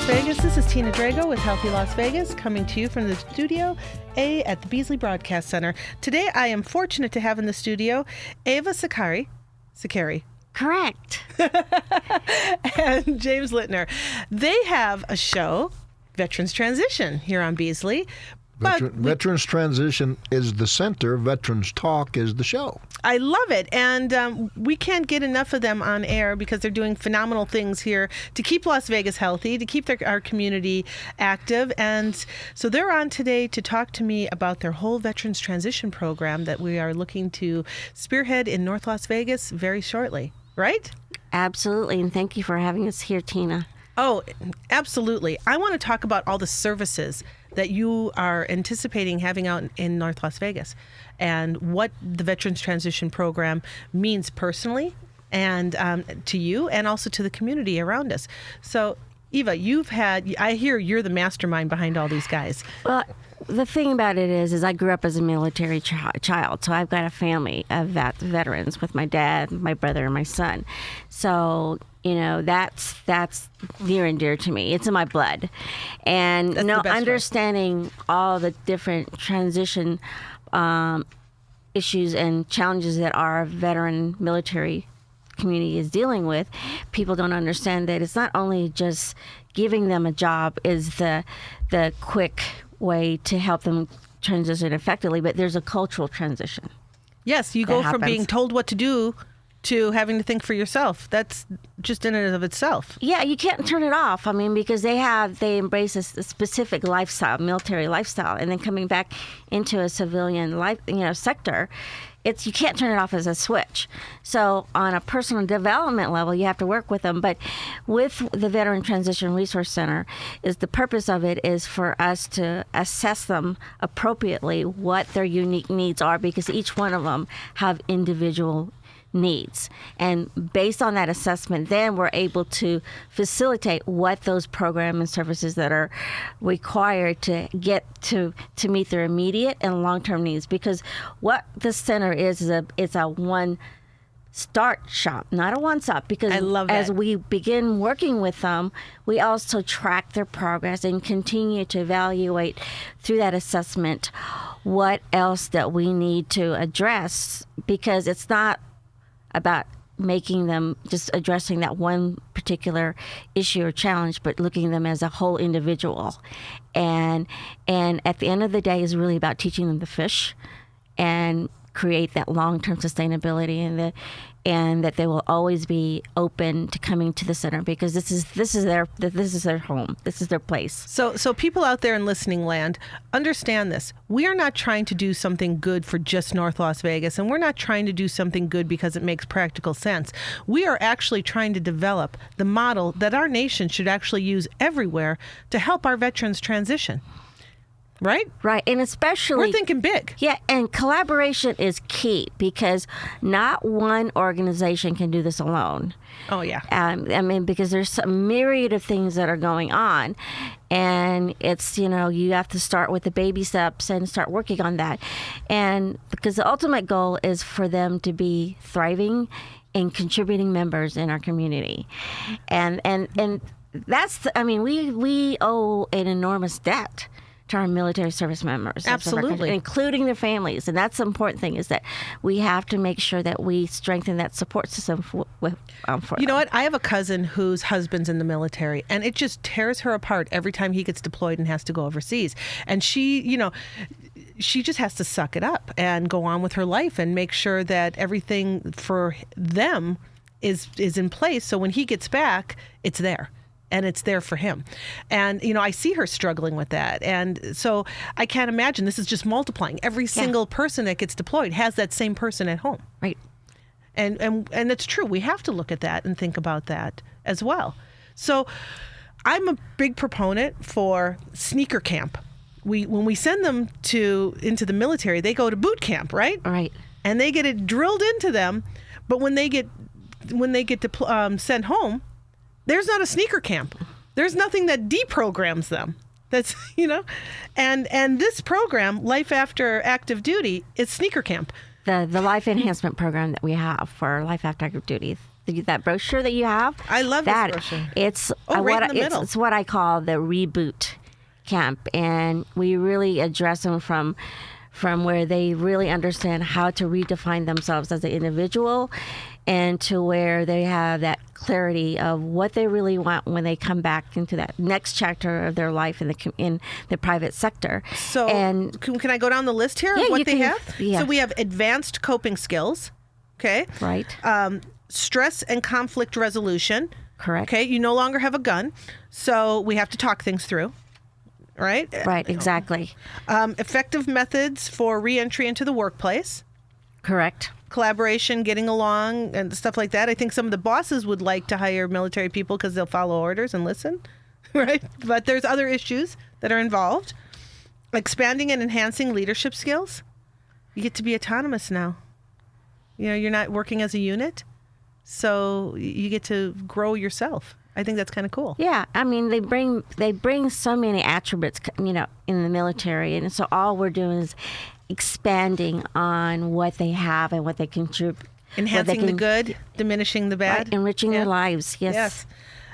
Las Vegas. This is Tina Drago with Healthy Las Vegas, coming to you from the Studio A at the Beasley Broadcast Center. Today, I am fortunate to have in the studio Eva Secchiari. Correct. And James Lytner. They have a show, Veterans Transition, here on Beasley. Veterans Transition is the center. Veterans Talk is the show. I love it. And we can't get enough of them on air because they're doing phenomenal things here to keep Las Vegas healthy, to keep our community active. And so they're on today to talk to me about their whole Veterans Transition program that we are looking to spearhead in North Las Vegas very shortly. Right? Absolutely. And thank you for having us here, Tina. Oh, absolutely. I want to talk about all the services that you are anticipating having out in North Las Vegas and what the Veterans Transition Program means personally and to you and also to the community around us. So, Eva, I hear you're the mastermind behind all these guys. Well, the thing about it is I grew up as a military child, so I've got a family of veterans with my dad, my brother, and my son. So, that's near and dear to me. It's in my blood. And understanding all the different transition issues and challenges that our veteran military community is dealing with, people don't understand that it's not only just giving them a job is the quick way to help them transition effectively, but there's a cultural transition. Yes, you go from being told what to do to having to think for yourself. That's just in and of itself. Yeah, you can't turn it off. I mean, because they embrace a specific lifestyle, military lifestyle, and then coming back into a civilian life, sector, you can't turn it off as a switch. So on a personal development level, you have to work with them. But with the Veteran Transition Resource Center, the purpose of it is for us to assess them appropriately, what their unique needs are, because each one of them have individual needs. And based on that assessment, then we're able to facilitate what those programs and services that are required to get to meet their immediate and long-term needs. Because what the center is it's a one-start shop, not a one-stop. Because I love that. As we begin working with them, we also track their progress and continue to evaluate through that assessment what else that we need to address, because it's not about making them just addressing that one particular issue or challenge, but looking at them as a whole individual. And at the end of the day, is really about teaching them to fish and create that long-term sustainability and that they will always be open to coming to the center, because this is their home. This is their place. So people out there in listening land, understand this. We are not trying to do something good for just North Las Vegas, and we're not trying to do something good because it makes practical sense. We are actually trying to develop the model that our nation should actually use everywhere to help our veterans transition. Right? Right. And especially, we're thinking big. Yeah. And collaboration is key, because not one organization can do this alone. Oh, yeah. Because there's a myriad of things that are going on. And it's, you have to start with the baby steps and start working on that. And because the ultimate goal is for them to be thriving and contributing members in our community. And that's, we owe an enormous debt to our military service members. Absolutely. Including their families. And that's the important thing, is that we have to make sure that we strengthen that support system for them. You know what? I have a cousin whose husband's in the military, and it just tears her apart every time he gets deployed and has to go overseas. And she just has to suck it up and go on with her life and make sure that everything for them is in place. So when he gets back, it's there. And it's there for him. And, I see her struggling with that. And so I can't imagine, this is just multiplying. Every single person that gets deployed has that same person at home. Right. And it's true. We have to look at that and think about that as well. So I'm a big proponent for sneaker camp. When we send them into the military, they go to boot camp, right? Right. And they get it drilled into them. But when they get sent home, there's not a sneaker camp. There's nothing that deprograms them. That's, and this program, Life After Active Duty, is sneaker camp. The life enhancement program that we have for life after active duty, that brochure that you have. I love that. this brochure. It's right in the middle. It's what I call the reboot camp, and we really address them from where they really understand how to redefine themselves as an individual, and to where they have that clarity of what they really want when they come back into that next chapter of their life in the private sector. So, and can I go down the list here Yeah, of what you they can. have? Yeah. So we have advanced coping skills, okay? Right. Stress and conflict resolution. Correct. Okay, you no longer have a gun, so we have to talk things through, right? Right, exactly. Effective methods for reentry into the workplace. Correct. Collaboration, getting along, and stuff like that. I think some of the bosses would like to hire military people because they'll follow orders and listen, right? But there's other issues that are involved. Expanding and enhancing leadership skills. You get to be autonomous now. You know, you're not working as a unit, so you get to grow yourself. I think that's kind of cool. Yeah, I mean, they bring so many attributes, you know, in the military, and so all we're doing is expanding on what they have and what they contribute. Enhancing the good, diminishing the bad. Right, enriching their lives, yes. Yes.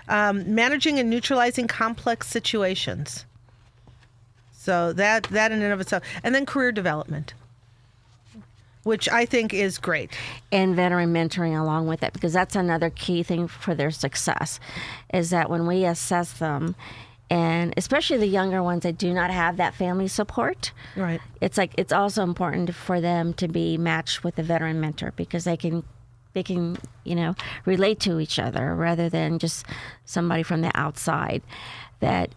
Managing and neutralizing complex situations. So that in and of itself. And then career development, which I think is great. And veteran mentoring along with it, because that's another key thing for their success, is that when we assess them, and especially the younger ones that do not have that family support, Right. it's also important for them to be matched with a veteran mentor, because they can you know, relate to each other rather than just somebody from the outside that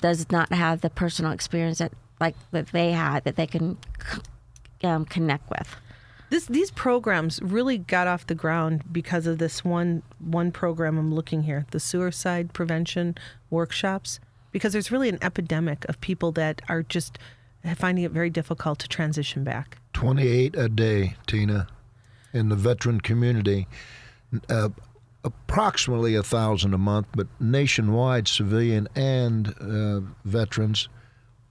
does not have the personal experience that they had, that they can connect with. These programs really got off the ground because of this one program I'm looking here, the suicide prevention workshops, because there's really an epidemic of people that are just finding it very difficult to transition back. 28 a day, Tina, in the veteran community. Approximately 1,000 a month, but nationwide, civilian and veterans,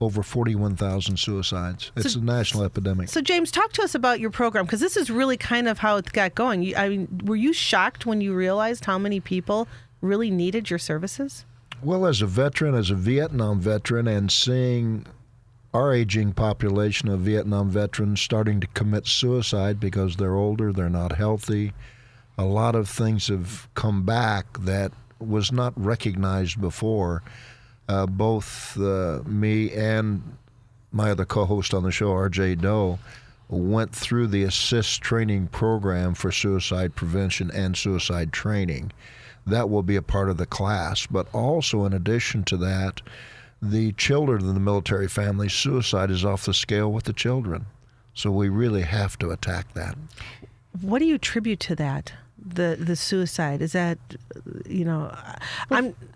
over 41,000 suicides. It's a national epidemic. So, James, talk to us about your program, because this is really kind of how it got going. I mean, were you shocked when you realized how many people really needed your services? Well, as a veteran, as a Vietnam veteran, and seeing our aging population of Vietnam veterans starting to commit suicide because they're older, they're not healthy, a lot of things have come back that was not recognized before. Both me and my other co-host on the show, R.J. Doe, went through the ASSIST training program for suicide prevention and suicide training. That will be a part of the class. But also, in addition to that, the children in the military family, suicide is off the scale with the children. So we really have to attack that. What do you attribute to that? The suicide, is that, you know,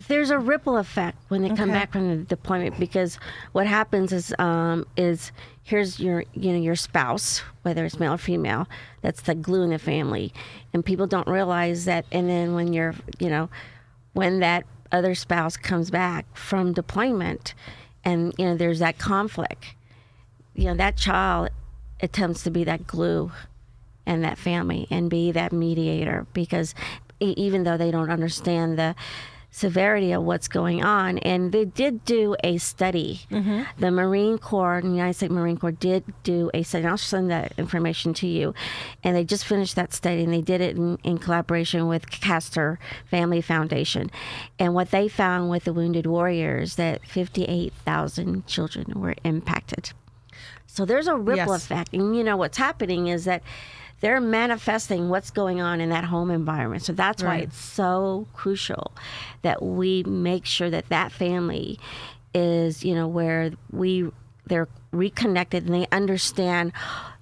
there's a ripple effect when they come back from the deployment, because what happens is here's your spouse, whether it's male or female, that's the glue in the family, and people don't realize that. And then when that other spouse comes back from deployment, and there's that conflict, that child attempts to be that glue and that family and be that mediator, because even though they don't understand the severity of what's going on. And they did do a study. Mm-hmm. The Marine Corps, the United States Marine Corps, did do a study. I'll send that information to you. And they just finished that study, and they did it in collaboration with Castor Family Foundation. And what they found with the Wounded Warriors, that 58,000 children were impacted. So there's a ripple effect. And what's happening is that they're manifesting what's going on in that home environment. So that's why it's so crucial that we make sure that that family is, where they're reconnected and they understand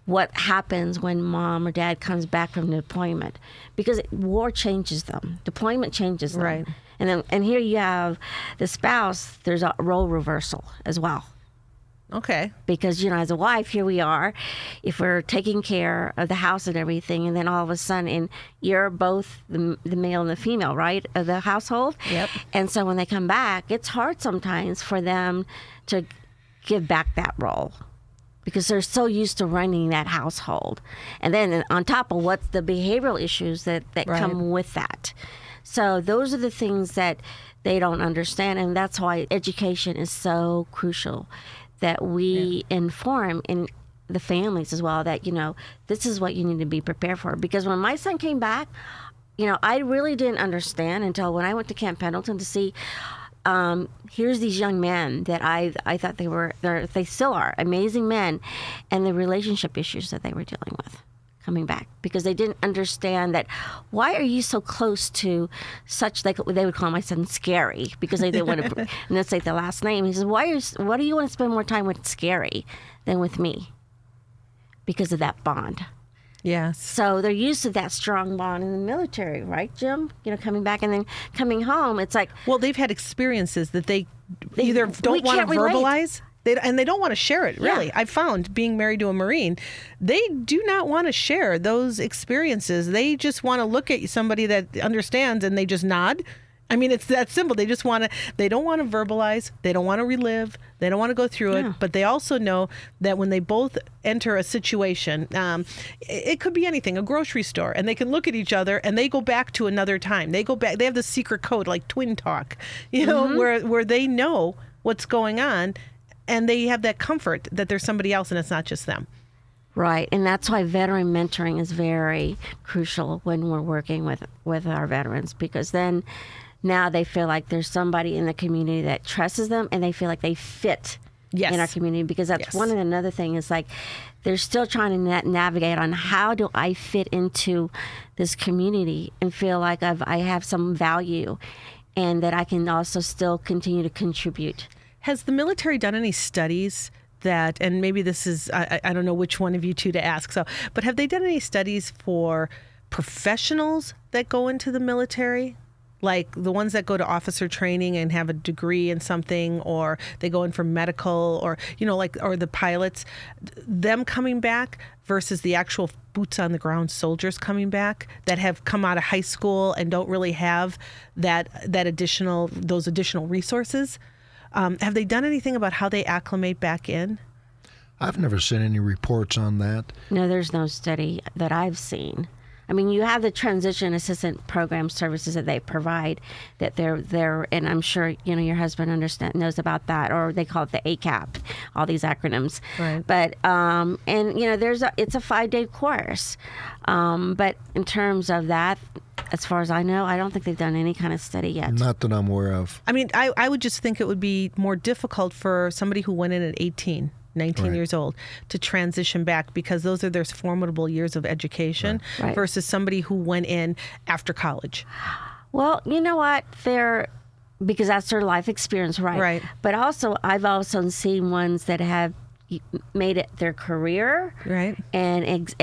what happens when mom or dad comes back from deployment, because war changes them. Deployment changes them. Right. And here you have the spouse. There's a role reversal as well. Okay. Because, as a wife, here we are, if we're taking care of the house and everything, and then all of a sudden, and you're both the male and the female, right, of the household. Yep. And so when they come back, it's hard sometimes for them to give back that role. because they're so used to running that household. And then on top of what's the behavioral issues that Right. come with that. So those are the things that they don't understand. And that's why education is so crucial, that we inform in the families as well, that, this is what you need to be prepared for. Because when my son came back, I really didn't understand until when I went to Camp Pendleton to see, here's these young men that I thought they still are amazing men, and the relationship issues that they were dealing with coming back, because they didn't understand that, why are you so close to such, they would call my son Scary, because they didn't want to, and let's say the last name. He says, why do you want to spend more time with Scary than with me? Because of that bond. Yes. So they're used to that strong bond in the military, right, Jim? Coming back and then coming home, it's like... Well, they've had experiences that they either don't want to relate. verbalize, and they don't want to share it, really. Yeah. I found, being married to a Marine, they do not want to share those experiences. They just want to look at somebody that understands, and they just nod. I mean, it's that simple. They don't want to verbalize. They don't want to relive. They don't want to go through it. But they also know that when they both enter a situation, it could be anything, a grocery store, and they can look at each other and they go back to another time. They go back. They have the secret code, like twin talk, where they know what's going on, and they have that comfort that there's somebody else and it's not just them. Right, and that's why veteran mentoring is very crucial when we're working with our veterans, because then now they feel like there's somebody in the community that trusts them, and they feel like they fit in our community, because that's one of another thing is like they're still trying to navigate on, how do I fit into this community and feel like I have some value, and that I can also still continue to contribute. Has the military done any studies that, and maybe this is, I don't know which one of you two to ask, but have they done any studies for professionals that go into the military? Like the ones that go to officer training and have a degree in something, or they go in for medical, or, or the pilots, them coming back versus the actual boots on the ground soldiers coming back that have come out of high school and don't really have those additional resources. Have they done anything about how they acclimate back in? I've never seen any reports on that. No, there's no study that I've seen. I mean, you have the transition assistant program services that they provide, that they're, and I'm sure your husband knows about that, or they call it the ACAP, all these acronyms. Right. But it's a 5-day course, but in terms of that, as far as I know, I don't think they've done any kind of study yet. Not that I'm aware of. I mean, I would just think it would be more difficult for somebody who went in at 18, 19 Right. years old to transition back, because those are their formidable years of education, Right. versus somebody who went in after college. Well, you know what? Because that's their life experience, right? Right. But also, I've also seen ones that have made it their career, Right. And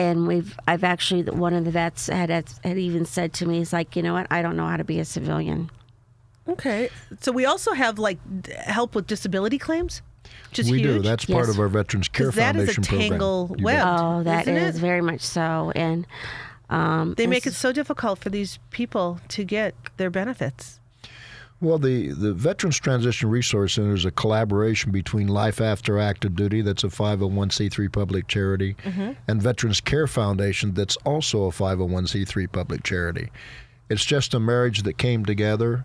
I've actually, one of the vets had even said to me, "It's like, you know what? I don't know how to be a civilian." Okay. So we also have help with disability claims, which is We huge. do. That's part Yes. of our Veterans Care 'Cause that is a Foundation program. tangle You web. bet. Oh, that Isn't is it? very much so, and They make it so difficult for these people to get their benefits. Well, the Veterans Transition Resource Center is a collaboration between Life After Active Duty, that's a 501c3 public charity, and Veterans Care Foundation, that's also a 501c3 public charity. It's just a marriage that came together.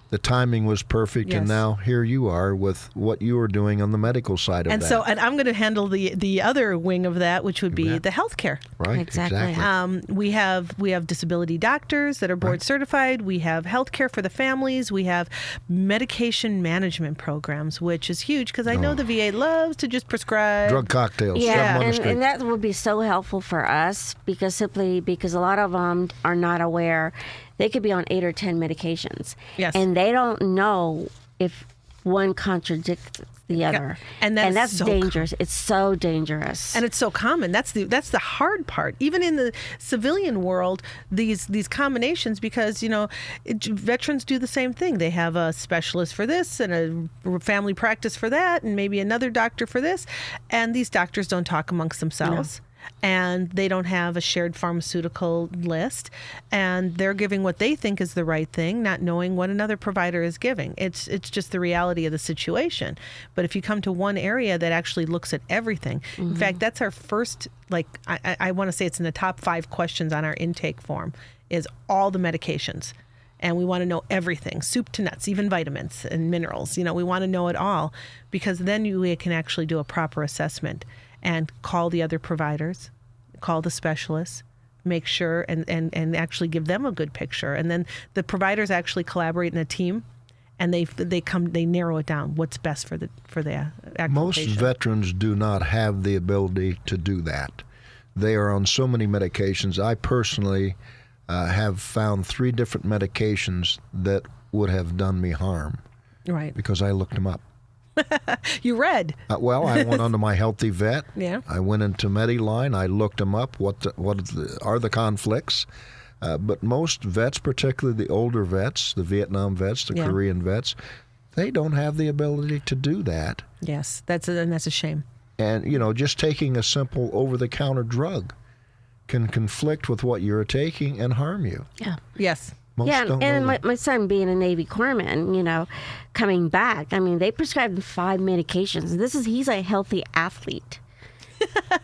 The timing was perfect, and Yes. now here you are with what you are doing on the medical side of And that. so, and I'm going to handle the other wing of that, which would be bet. the healthcare. Right, Exactly. We have disability doctors that are board certified. We have healthcare for the families. We have medication management programs, which is huge, because I know the VA loves to just prescribe Drug cocktails. shove 'em yeah, on the street. and that would be so helpful for us, because a lot of them are not aware. They could be on 8 or 10 medications, Yes. and they don't know if one contradicts the other, And that's so dangerous. It's so dangerous. And it's so common. That's the hard part. Even in the civilian world, these combinations, because veterans do the same thing. They have a specialist for this and a family practice for that, and maybe another doctor for this. And these doctors don't talk amongst themselves. and they don't have a shared pharmaceutical list, and they're giving what they think is the right thing, not knowing what another provider is giving. It's just the reality of the situation. But if you come to one area that actually looks at everything, in fact, that's our first, I want to say it's in the top 5 questions on our intake form, is all the medications. And we want to know everything, soup to nuts, even vitamins and minerals. We want to know it all, because then we can actually do a proper assessment and call the other providers, call the specialists, make sure and actually give them a good picture. And then the providers actually collaborate in a team, and they narrow it down what's best for the actual Most patient. veterans do not have the ability to do that. They are on so many medications. I personally have found 3 different medications that would have done me harm Right. because I looked them up. You read. Well, I went onto my Healthy Vet. Yeah. I went into Mediline. I looked them up. What are the conflicts? But most vets, particularly the older vets, the Vietnam vets, the Yeah. Korean vets, they don't have the ability to do that. Yes, that's a shame. And, just taking a simple over-the-counter drug can conflict with what you're taking and harm you. Yeah. Yes. Most Yeah, don't and know that. my son being a Navy corpsman, coming back, they prescribed him 5 medications. He's a healthy athlete.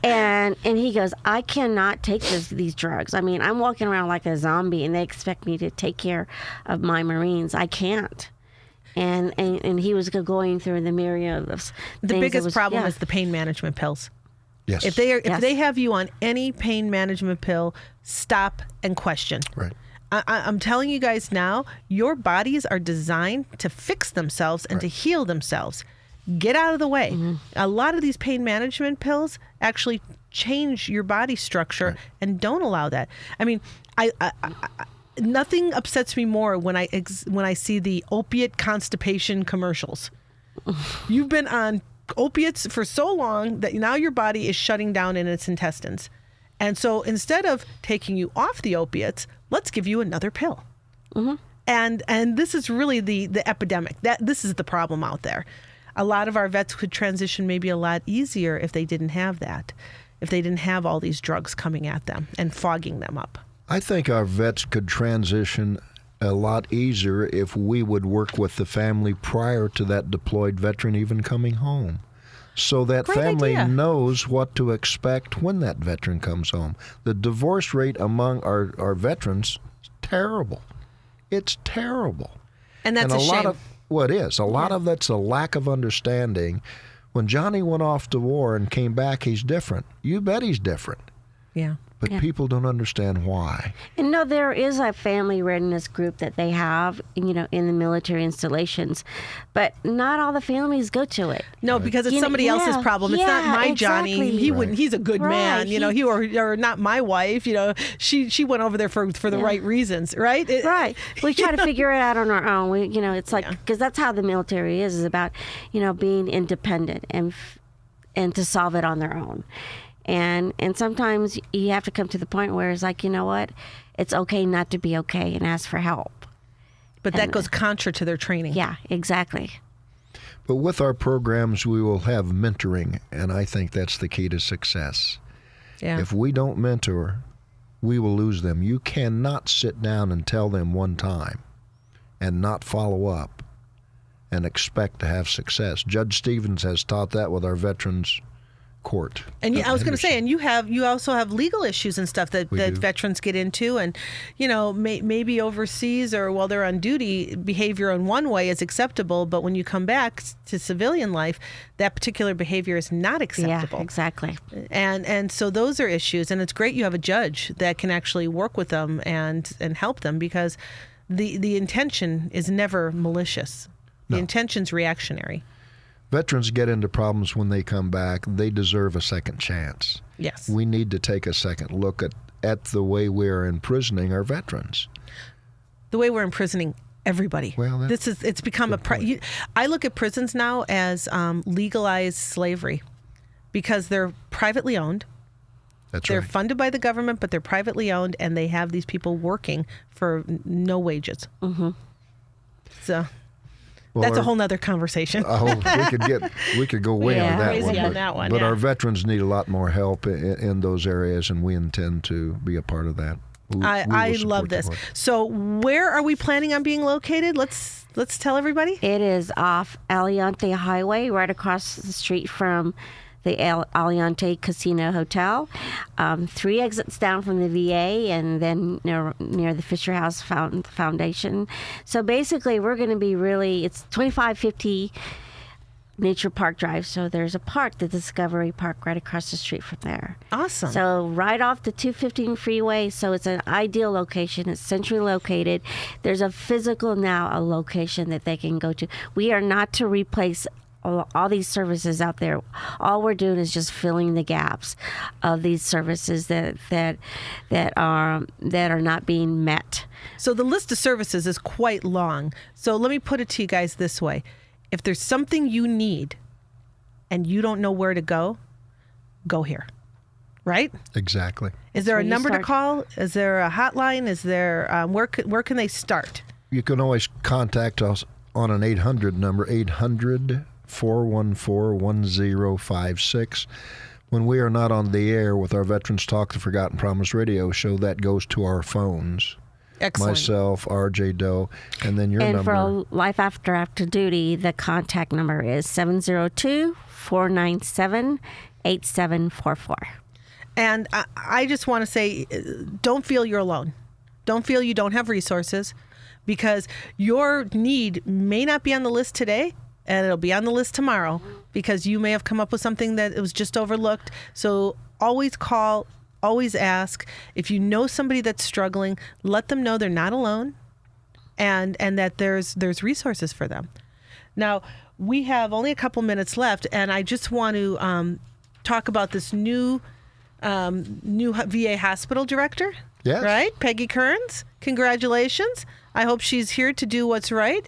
and he goes, I cannot take these drugs. I'm walking around like a zombie, and they expect me to take care of my Marines. I can't. And he was going through the myriad of The things. biggest problem is the pain management pills. Yes. If they Yes. have you on any pain management pill, stop and question. Right. I'm telling you guys now, your bodies are designed to fix themselves and to heal themselves. Get out of the way. A lot of these pain management pills actually change your body structure and don't allow that. I nothing upsets me more when I see the opiate constipation commercials. You've been on opiates for so long that now your body is shutting down in its intestines. And so instead of taking you off the opiates, let's give you another pill. And this is really the epidemic. This is the problem out there. A lot of our vets could transition maybe a lot easier if they didn't have that, if they didn't have all these drugs coming at them and fogging them up. I think our vets could transition a lot easier if we would work with the family prior to that deployed veteran even coming home, so that Great family idea. knows what to expect when that veteran comes home. The divorce rate among our veterans is terrible. It's terrible. And that's a shame. It is. A lot of that's a lack of understanding. When Johnny went off to war and came back, he's different. You bet he's different. Yeah. But Yeah. people don't understand why. And no, there is a family readiness group that they have, in the military installations, but not all the families go to it. No, because it's You know, somebody else's yeah, problem. It's not yeah, my Johnny. exactly. He wouldn't. He's a good man. Right, Or not my wife. She went over there for the right reasons, right? Right. We try to figure it out on our own. It's like, because that's how the military is about, being independent and to solve it on their own. And sometimes you have to come to the point where it's like, you know what? It's okay not to be okay and ask for help. But that goes contra to their training. Yeah, exactly. But with our programs, we will have mentoring, and I think that's the key to success. Yeah. If we don't mentor, we will lose them. You cannot sit down and tell them one time and not follow up and expect to have success. Judge Stevens has taught that with our veterans court. And I was going to say, Henderson. and you also have legal issues and stuff that We do. veterans get into, and maybe overseas or while they're on duty, behavior in one way is acceptable, but when you come back to civilian life, that particular behavior is not acceptable. Yeah, exactly. And so those are issues, and it's great you have a judge that can actually work with them and help them, because the intention is never malicious. The intention's reactionary. Veterans get into problems when they come back. They deserve a second chance. Yes. We need to take a second look at the way we're imprisoning our veterans. The way we're imprisoning everybody. Well, it's become I look at prisons now as legalized slavery, because they're privately owned. They're right. funded by the government, but they're privately owned, and they have these people working for no wages. So That's a whole nother conversation. We could go way on that crazy one. on that one, But yeah. our veterans need a lot more help in those areas, and we intend to be a part of that. I will love support this. the work. So where are we planning on being located? Let's tell everybody. It is off Aliante Highway, right across the street from the Aliante Casino Hotel. 3 exits down from the VA, and then near the Fisher House Foundation. So basically, we're going to be it's 2550 Nature Park Drive. So there's a park, the Discovery Park, right across the street from there. Awesome. So right off the 215 freeway. So it's an ideal location. It's centrally located. There's a location that they can go to. We are not to replace all these services out there. All we're doing is just filling the gaps of these services that are not being met. So the list of services is quite long. So let me put it to you guys this way. If there's something you need and you don't know where to go here. Right? Exactly. Is there a where you number to start. call? Is there a hotline? Is there where can they start? You can always contact us on an 800 number, 800-414-1056. When we are not on the air with our Veterans Talk the Forgotten Promise radio show, that goes to our phones. Excellent. Myself, RJ Doe, and then your And number. for Life After Duty, the contact number is 702-497-8744. And I just want to say, don't feel you're alone. Don't feel you don't have resources, because your need may not be on the list today, and it'll be on the list tomorrow, because you may have come up with something that was just overlooked. So always call, always ask. If you know somebody that's struggling, let them know they're not alone, and that there's resources for them. Now, we have only a couple minutes left, and I just want to talk about this new VA hospital director. Yes. Right? Peggy Kearns. Congratulations. I hope she's here to do what's right.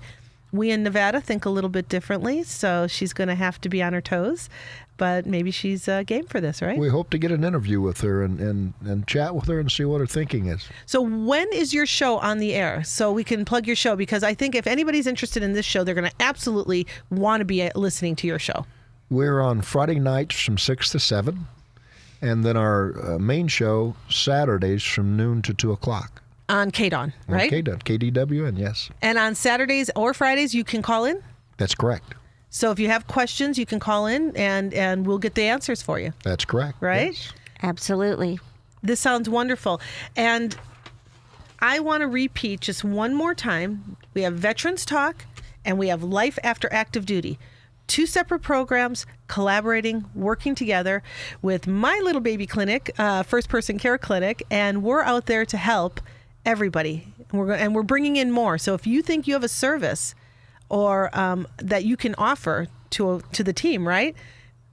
We in Nevada think a little bit differently, so she's going to have to be on her toes. But maybe she's game for this, right? We hope to get an interview with her and chat with her and see what her thinking is. So when is your show on the air? So we can plug your show, because I think if anybody's interested in this show, they're going to absolutely want to be listening to your show. We're on Friday nights from 6 to 7, and then our main show Saturdays from noon to 2 o'clock. On KDON, right? Okay, KDWN, yes. And on Saturdays or Fridays, you can call in? That's correct. So if you have questions, you can call in, and we'll get the answers for you. That's correct. Right? Yes. Absolutely. This sounds wonderful. And I want to repeat just one more time. We have Veterans Talk and we have Life After Active Duty. 2 separate programs, collaborating, working together with My Little Baby Clinic, First Person Care Clinic, and we're out there to help everybody. And we're bringing in more. So if you think you have a service or that you can offer to the team, right?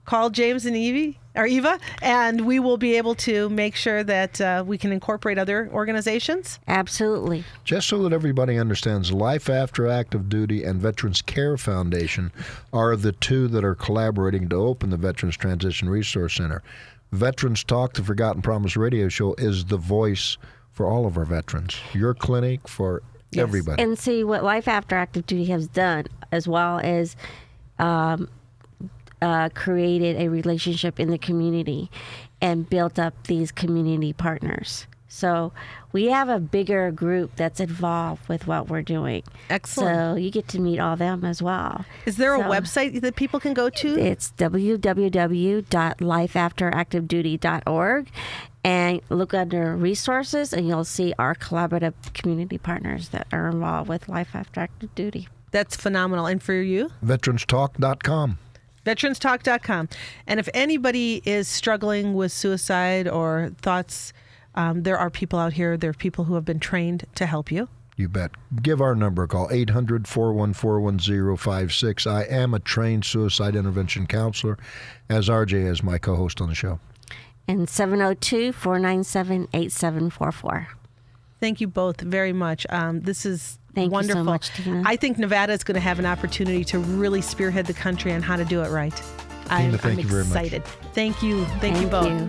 Call James and Eva, and we will be able to make sure that we can incorporate other organizations. Absolutely. Just so that everybody understands, Life After Active Duty and Veterans Care Foundation are the 2 that are collaborating to open the Veterans Transition Resource Center. Veterans Talk, the Forgotten Promise radio show, is the voice for all of our veterans. Your clinic for everybody. And see what Life After Active Duty has done, as well as created a relationship in the community and built up these community partners. So we have a bigger group that's involved with what we're doing. Excellent. So you get to meet all them as well. Is there a So website that people can go to? It's www.lifeafteractiveduty.org, and look under resources, and you'll see our collaborative community partners that are involved with Life After Active Duty. That's phenomenal. And for you? VeteransTalk.com. VeteransTalk.com. And if anybody is struggling with suicide or thoughts, there are people out here, there are people who have been trained to help you. You bet. Give our number a call, 800-414-1056. I am a trained suicide intervention counselor, as RJ is my co-host on the show. And 702-497-8744. Thank you both very much. This is Thank wonderful. you so much, Tina. I think Nevada is going to have an opportunity to really spearhead the country on how to do it right. I'm thank you very much. excited. Thank you. Thank you both. You.